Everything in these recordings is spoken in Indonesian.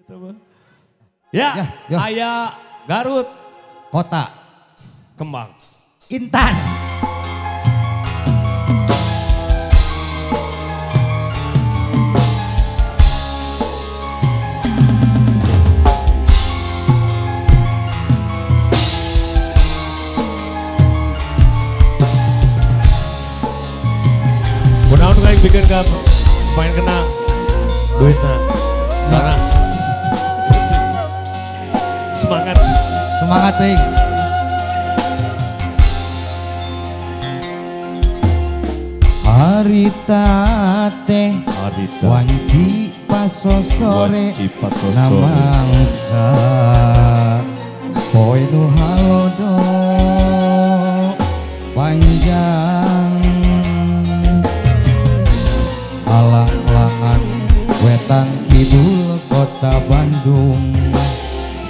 Ya, Ya. Ayah Garut, Kota Kembang. Intan. Mudah-mudahan kayak bikin ke main kena duitnya. Sana. Semangat. Semangat ting. Harita teh Adita. wanci pasosore Wanci pasosore. namangsa poe nu halodo panjang alang-alangan wetan kidul kota Bandung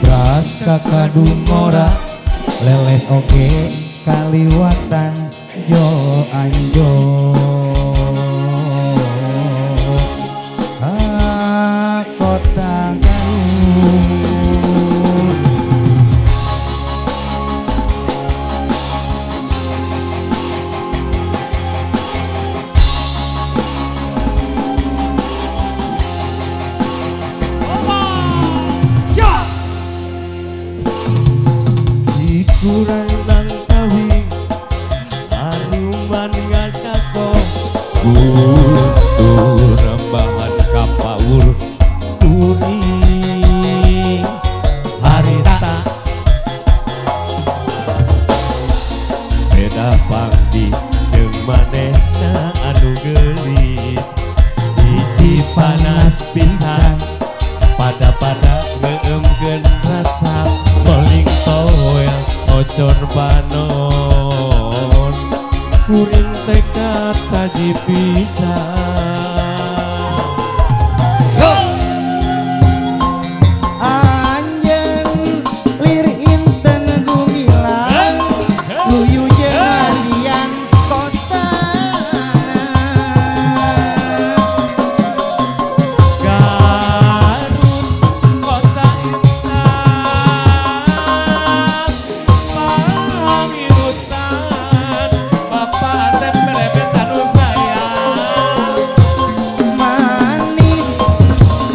beras kakadung ora leles oge kaliwatan jo anjo kota Garut. Kurang nang kawi Aruman ngakako Kultur rambahan kapaur Tuni Harita Beda pangdi jeung manehna anu geulis Hiji panas pisan Pada-pada ngeemkeun rasa Paling toel ocon panon kuring tekad kaji pisan Anjeun lir inten gumilang luyu jeung dian kotana Garut kota intan pangirutan bapak teh perebetan nu sayang manis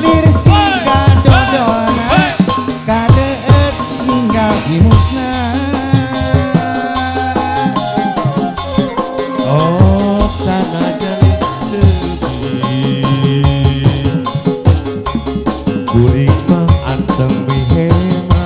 lir siga dodona kadeut ninggal imutna oh sanajan teuing kuring mah anteng mihema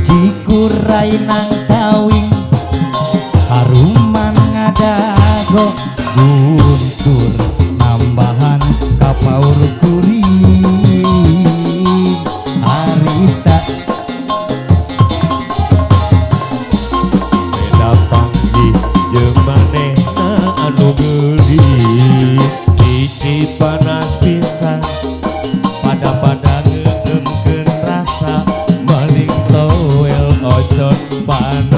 Cikuray nang tawing haruman ngadago guntur nambahan kapaur kuring harita beda panggi jeung manehna anu geulis hiji panas pisan pada-pada ngeemkeun rasa maling toel ocon panon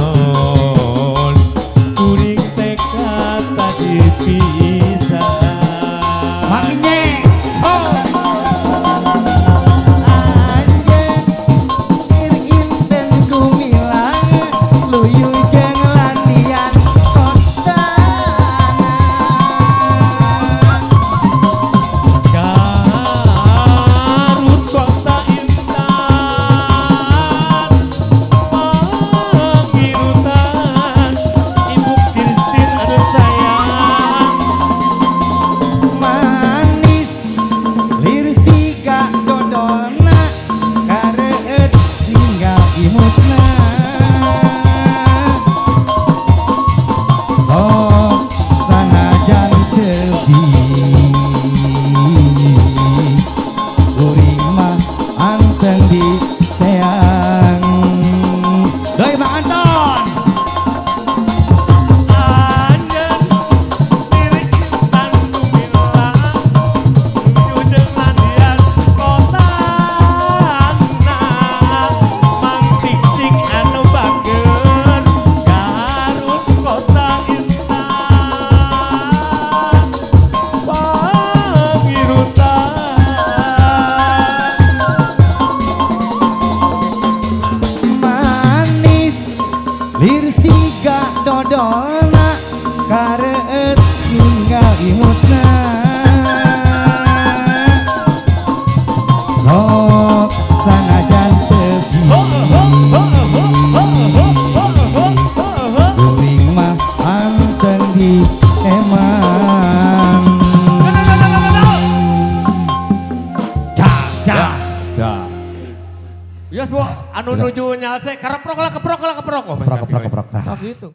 Yes bu, anu nuju nyalse, keprok lah. Keprok tah. Oh gitu.